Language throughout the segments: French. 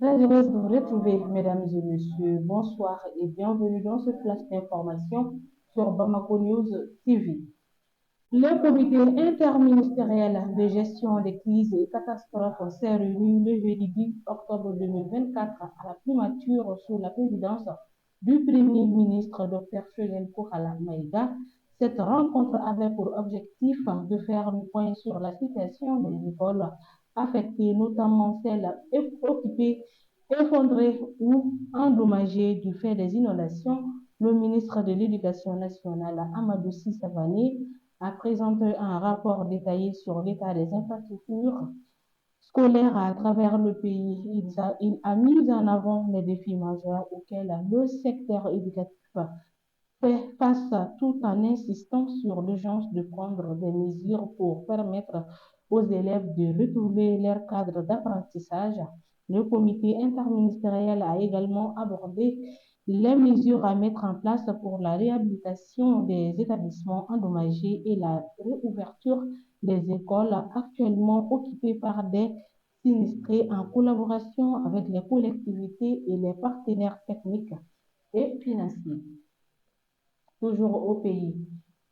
Très heureuse de vous retrouver, mesdames et messieurs. Bonsoir et bienvenue dans ce flash d'information sur Bamako News TV. Le comité interministériel de gestion des crises et catastrophes s'est réuni le jeudi 10 octobre 2024 à la primature sous la présidence du Premier ministre Dr Choguel Koukala Maïga. Cette rencontre avait pour objectif de faire le point sur la situation des écoles affectées, notamment celles occupées, effondrées ou endommagées du fait des inondations. Le ministre de l'Éducation nationale, Amadou Sissavani, a présenté un rapport détaillé sur l'état des infrastructures scolaires à travers le pays. Il a mis en avant les défis majeurs auxquels le secteur éducatif fait face tout en insistant sur l'urgence de prendre des mesures pour permettre aux élèves de retrouver leur cadre d'apprentissage. Le comité interministériel a également abordé les mesures à mettre en place pour la réhabilitation des établissements endommagés et la réouverture des écoles actuellement occupées par des sinistrés en collaboration avec les collectivités et les partenaires techniques et financiers. Toujours au pays.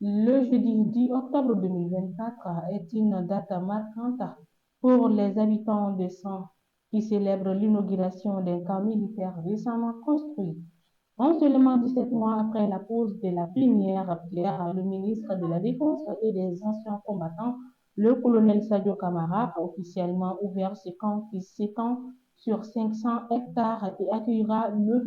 Le jeudi 10 octobre 2024 est une date marquante pour les habitants de San qui célèbrent l'inauguration d'un camp militaire récemment construit. Non seulement 17 mois après la pose de la première pierre, le ministre de la Défense et des anciens combattants, le colonel Sadio Kamara, a officiellement ouvert ce camp qui s'étend sur 500 hectares et accueillera le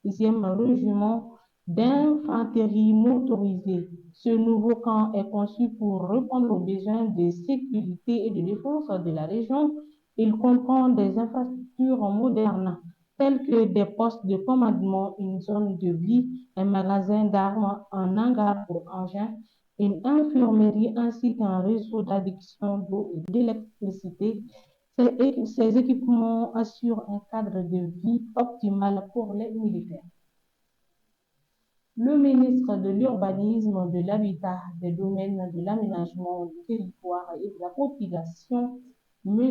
23e régiment d'infanterie motorisée. Ce nouveau camp est conçu pour répondre aux besoins de sécurité et de défense de la région. Il comprend des infrastructures modernes tels que des postes de commandement, une zone de vie, un magasin d'armes, un hangar pour engins, une infirmerie ainsi qu'un réseau d'adduction d'eau et d'électricité. Ces équipements assurent un cadre de vie optimal pour les militaires. Le ministre de l'Urbanisme, de l'Habitat, des Domaines, de l'Aménagement du territoire et de la population, M.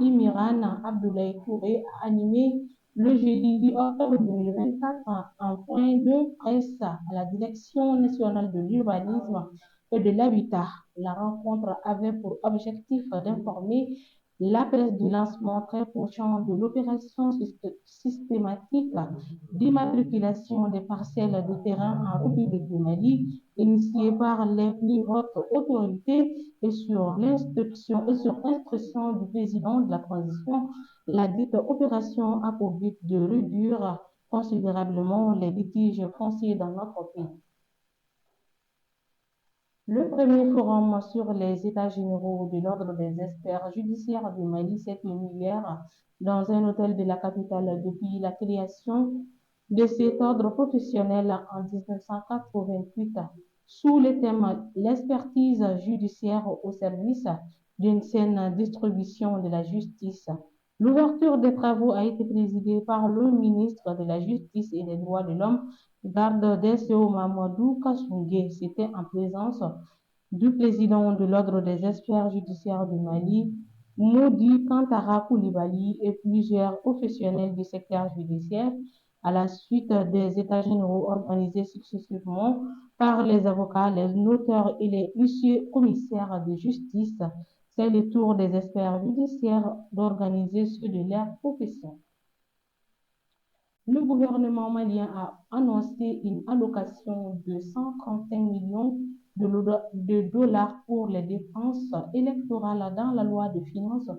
Imiran Abdoulaye Touré, a animé le jeudi 10 octobre 2024 un point de presse à la Direction nationale de l'urbanisme et de l'habitat. La rencontre avait pour objectif d'informer la presse du lancement très prochain de l'opération systématique d'immatriculation des parcelles de terrain en République du Mali, initiée par les plus hautes autorités et sur instruction du président de la transition. La dite opération a pour but de réduire considérablement les litiges fonciers dans notre pays. Le premier forum sur les états généraux de l'ordre des experts judiciaires du Mali s'est tenu hier dans un hôtel de la capitale depuis la création de cet ordre professionnel en 1988 sous le thème l'expertise judiciaire au service d'une saine distribution de la justice. L'ouverture des travaux a été présidée par le ministre de la Justice et des Droits de l'Homme, garde des Sceaux Mamadou Kassoungé. C'était en présence du président de l'ordre des experts judiciaires du Mali, Modi Kantara Koulibaly, et plusieurs professionnels du secteur judiciaire à la suite des états généraux organisés successivement par les avocats, les notaires et les huissiers commissaires de justice. C'est le tour des experts judiciaires d'organiser ceux de leur profession. Le gouvernement malien a annoncé une allocation de 135 millions de dollars pour les dépenses électorales dans la loi de finances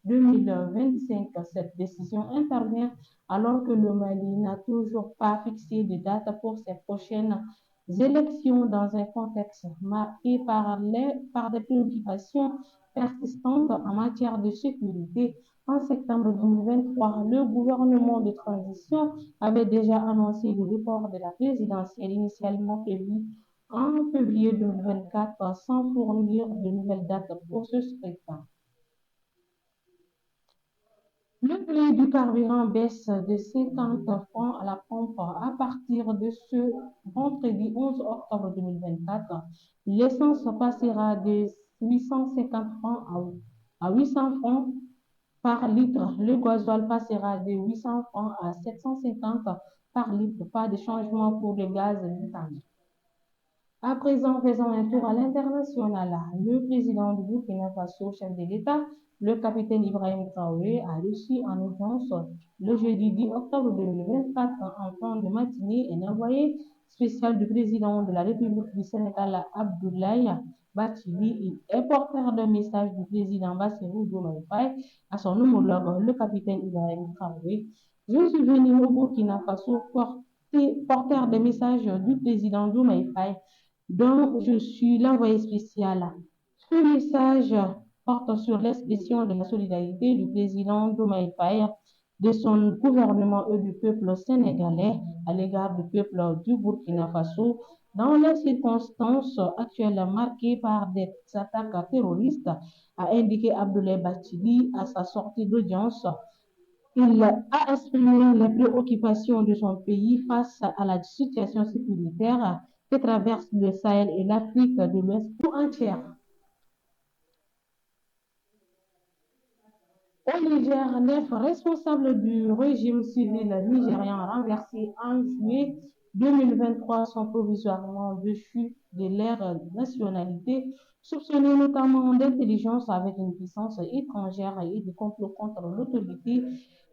2025. Cette décision intervient alors que le Mali n'a toujours pas fixé de date pour ses prochaines élections dans un contexte marqué par des préoccupations persistantes en matière de sécurité. En septembre 2023, le gouvernement de transition avait déjà annoncé le report de la présidentielle initialement prévue en février 2024 sans fournir de nouvelles dates pour ce scrutin. Le prix du carburant baisse de 50 francs à la pompe à partir de ce vendredi 11 octobre 2024. L'essence passera de 850 francs à 800 francs par litre. Le gasoil passera de 800 francs à 750 par litre. Pas de changement pour le gaz méthane. À présent, faisons un tour à l'international. Le président du Burkina Faso, chef de l'État, le capitaine Ibrahim Traoré, a reçu en audience le jeudi 10 octobre 2024 en fin de matinée un envoyé spécial du président de la République du Sénégal, Abdoulaye Bathily, et porteur de message du président Bassirou Diomaye Faye à son homologue, le capitaine Ibrahim Traoré. Je suis venu au Burkina Faso porteur de message du président Diomaye Faye dont je suis l'envoyé spécial. Ce message porte sur l'expression de la solidarité du président Diomaye Faye, de son gouvernement et du peuple sénégalais à l'égard du peuple du Burkina Faso dans les circonstances actuelles marquées par des attaques terroristes, a indiqué Abdoulaye Bathily à sa sortie d'audience. Il a exprimé les préoccupations de son pays face à la situation sécuritaire que traverse le Sahel et l'Afrique de l'Ouest tout entière. Au Niger, 9 responsables du régime civil nigérian renversés en juillet 2023 sont provisoirement déchus de leur nationalité, soupçonnés notamment d'intelligence avec une puissance étrangère et de complot contre l'autorité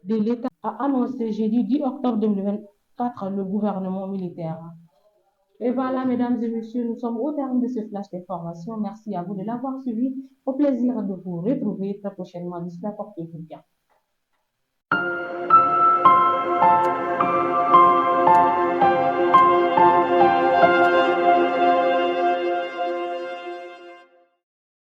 de l'État, a annoncé jeudi 10 octobre 2024 le gouvernement militaire. Et voilà, mesdames et messieurs, nous sommes au terme de ce flash d'information. Merci à vous de l'avoir suivi. Au plaisir de vous retrouver très prochainement. D'ici là, portez-vous bien.